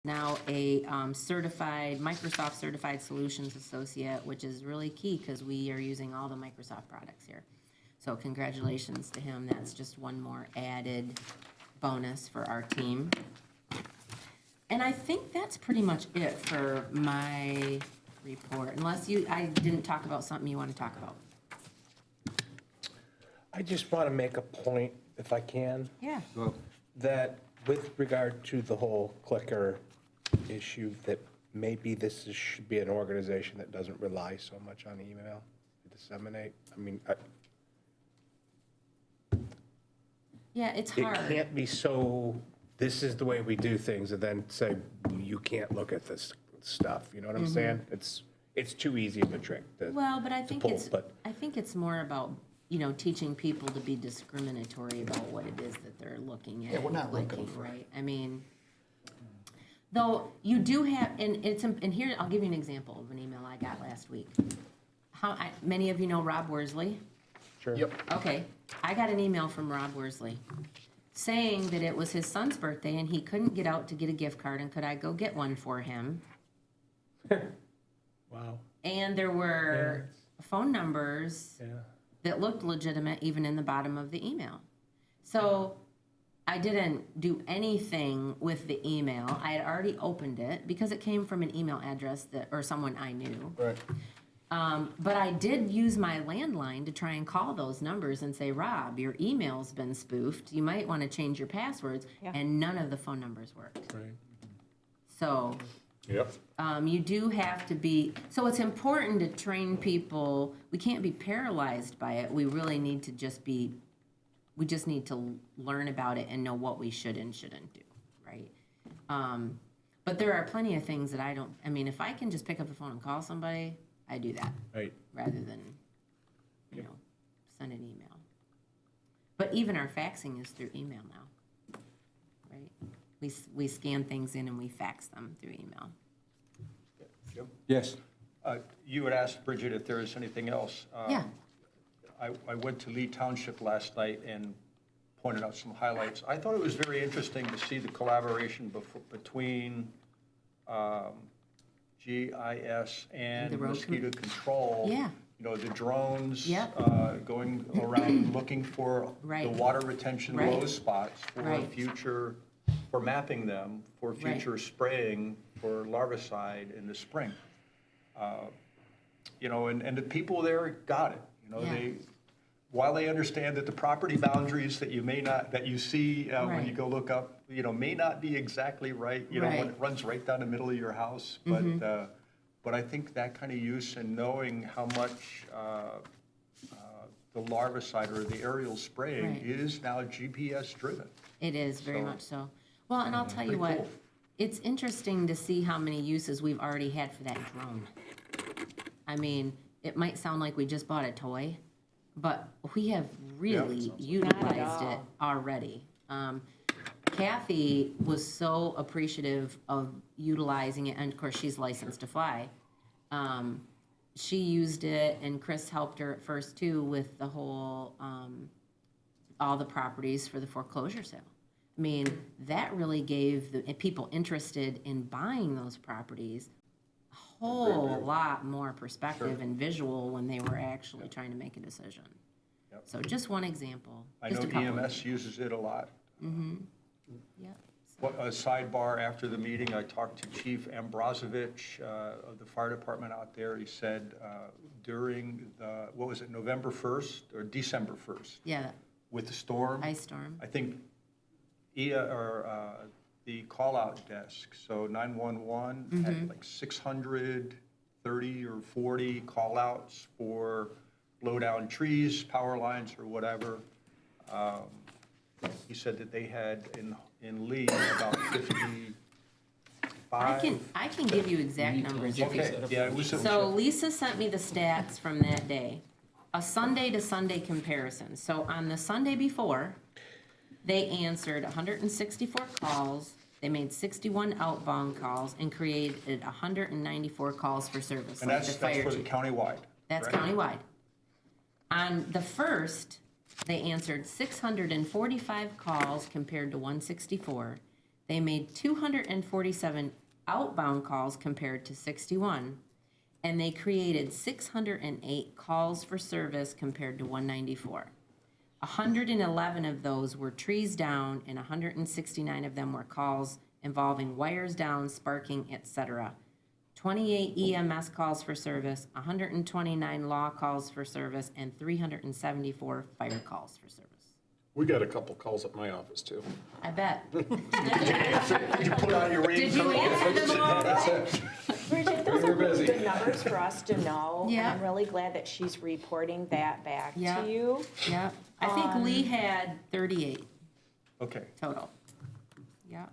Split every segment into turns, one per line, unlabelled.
now a certified, Microsoft Certified Solutions Associate, which is really key because we are using all the Microsoft products here. So congratulations to him. That's just one more added bonus for our team. And I think that's pretty much it for my report, unless I didn't talk about something you want to talk about.
I just want to make a point, if I can.
Yeah.
Well,
That with regard to the whole clicker issue, that maybe should be an organization that doesn't rely so much on email to disseminate. I mean,
Yeah, it's
it
hard.
can't be so, this is the way we do things, and then say, you can't look at this stuff, you know what I'm saying? It's too easy of a trick to
Well, but I think
pull,
it's,
but-
I think it's more about, teaching people to be discriminatory about what it is that they're looking at.
Yeah, we're not
and
looking
clicking,
for it.
right? I mean, though you do have, and here, I'll give you an example of an email I got last week. Many of you know Rob Worsley?
Sure.
Yep.
Okay, I got an email from Rob Worsley saying that it was his son's birthday and he couldn't get out to get a gift card, and could I go get one for him?
Wow.
And there were phone numbers
Yeah.
that looked legitimate even in the bottom of the email. So I didn't do anything with the email. I had already opened it because it came from an email address or someone I knew.
Right.
But I did use my landline to try and call those numbers and say, Rob, your email's been spoofed. You might want to change your passwords.
Yeah.
And none of the phone numbers worked.
Right.
So
Yep.
you do have to be, so it's important to train people. We can't be paralyzed by it. We really need to we just need to learn about it and know what we should and shouldn't do, right? But there are plenty of things that if I can just pick up the phone and call somebody, I do that
Right.
rather than, send an email. But even our faxing is through email now, right? We scan things in and we fax them through email.
Jim?
Yes.
You had asked Bridget if there is anything else.
Yeah.
I went to Lee Township last night and pointed out some highlights. I thought it was very interesting to see the collaboration between GIS and
The road
mosquito control.
Yeah.
The drones
Yep.
going around looking for
Right.
the water retention
Right.
low spots for
Right.
for mapping them for
Right.
future spraying for larvicide in the spring. And the people there got it.
Yeah.
While they understand that the property boundaries that you see when
Right.
you go look up, may not be exactly right, when
Right.
it runs right down the middle of your house. But I think that kind of use and knowing how much the larvicide or the aerial spraying
Right.
is now GPS driven.
It is very
So-
much so. Well, and I'll tell you
Pretty
what,
cool.
it's interesting to see how many uses we've already had for that drone. I mean, it might sound like we just bought a toy, but we have really utilized it already. Kathy was so appreciative of utilizing it, and of course, she's licensed to fly. She used it, and Chris helped her at first too with the whole, all the properties for the foreclosure sale. I mean, that really gave the people interested in buying those properties a whole lot more perspective and visual when they were actually trying to make a decision.
Yep.
So just one example.
I
just
know
a couple.
EMS uses it a lot.
Yep.
A sidebar, after the meeting, I talked to Chief Ambrazovich of the fire department out there. He said during November 1st or December 1st,
Yeah,
with the storm,
ice storm.
I think the call-out desk, so 911 had like 630 or 40 call-outs for blow down trees, power lines, or whatever. He said that they had in Lee about 55.
I can give you exact numbers if you.
Okay, yeah, it was.
So Lisa sent me the stats from that day, a Sunday to Sunday comparison. So on the Sunday before, they answered 164 calls, they made 61 outbound calls, and created 194 calls for service.
And
like
that's
the fire
for the
chief.
countywide.
That's
right?
countywide. On the first, they answered 645 calls compared to 164. They made 247 outbound calls compared to 61, and they created 608 calls for service compared to 194. 111 of those were trees down, and 169 of them were calls involving wires down, sparking, etc. 28 EMS calls for service, 129 law calls for service, and 374 fire calls for service.
We got a couple calls at my office, too.
I bet.
Did you put on your
Did you answer them all?
Bridget, those are really good numbers for us to know. And
Yeah.
I'm really glad that she's reporting that back
Yeah.
to you.
Yeah, I think Lee had 38
Okay.
total. Yeah.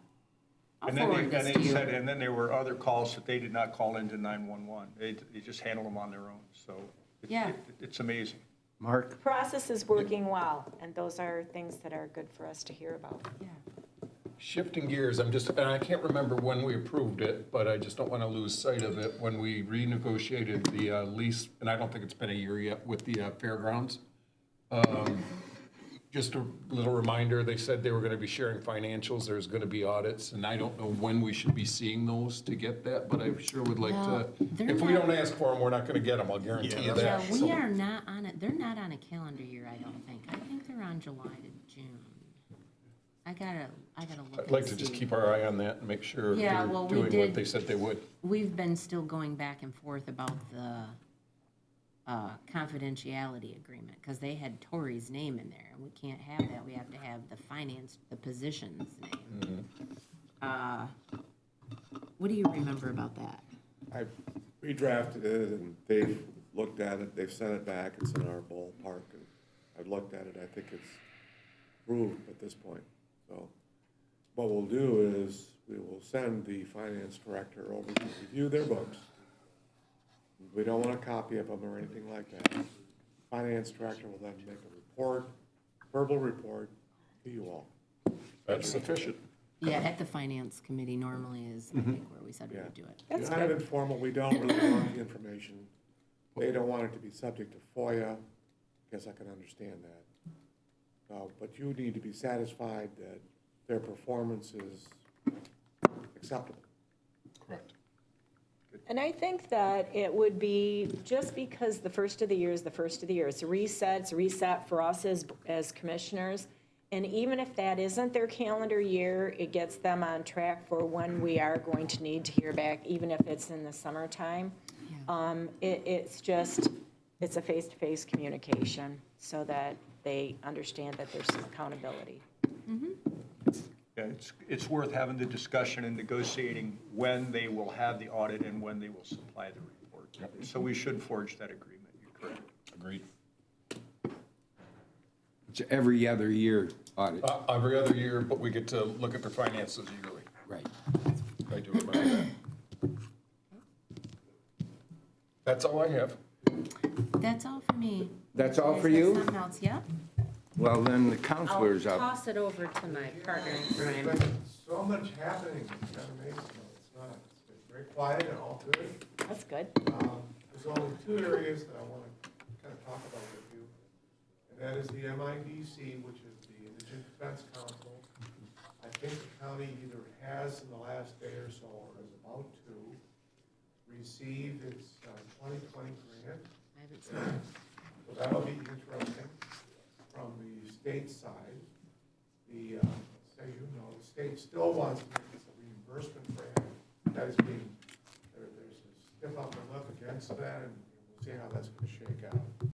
I'll
And then
forward this to
they
you.
said, and then there were other calls that they did not call into 911. They just handled them on their own, so.
Yeah.
It's amazing.
Mark?
Process is working well, and those are things that are good for us to hear about.
Yeah.
Shifting gears, and I can't remember when we approved it, but I just don't want to lose sight of it. When we renegotiated the lease, and I don't think it's been a year yet, with the fairgrounds. Just a little reminder, they said they were going to be sharing financials, there's going to be audits, and I don't know when we should be seeing those to get that, but I sure would like
Well,
to.
they're
If we
not-
don't ask for them, we're not going to get them, I'll guarantee you
Yeah,
that.
we
So-
are not on it, they're not on a calendar year, I don't think. I think they're on July to June. I gotta look.
I'd like
and
to just
see.
keep our eye on that and make sure
Yeah,
they're
well, we
doing
did-
what they said they would.
We've been still going back and forth about the confidentiality agreement, because they had Tori's name in there, and we can't have that. We have to have the position's name. What do you remember about that?
I redrafted it, and they've looked at it, they've sent it back, it's in our ballpark, and I've looked at it, I think it's approved at this point. So what we'll do is, we will send the finance director over to review their books. We don't want a copy of them or anything like that. Finance director will then make a report, verbal report to you all.
That's sufficient.
Yeah, at the finance committee normally is, I think, where we said we would do it.
That's
Kind of
good.
informal, we don't really want the information. They don't want it to be subject to FOIA, guess I can understand that. But you need to be satisfied that their performance is acceptable.
Correct.
And I think that it would be, just because the first of the year is the first of the year, it's a reset for us as commissioners. And even if that isn't their calendar year, it gets them on track for when we are going to need to hear back, even if it's in the summertime. It's a face-to-face communication, so that they understand that there's some accountability.
Yeah, it's worth having the discussion and negotiating when they will have the audit and when they will supply the report. So we should forge that agreement, you're correct.
Agreed.
It's every other year audit.
Every other year, but we get to look at their finances yearly.
Right.
I do remember that. That's all I have.
That's all for me.
That's all
Guys
for
have
you?
Something else, yeah?
Well, then the
I'll
counselor's up.
toss it over to my partner in
There's
crime.
been so much happening, it's kind of amazing, it's not, it's very quiet and all good.
That's good.
There's only two areas that I want to kind of talk about with you, and that is the MIDC, which is the Indigent Defense Council. I think the county either has in the last day or so, or is about to, receive its 2020 grant.
I haven't seen it.
So that'll be interesting. From the state side, the, say, the state still wants to make this a reimbursement grant. That is being, there's a stiff upper lip against that, and we'll see how that's going to shake out.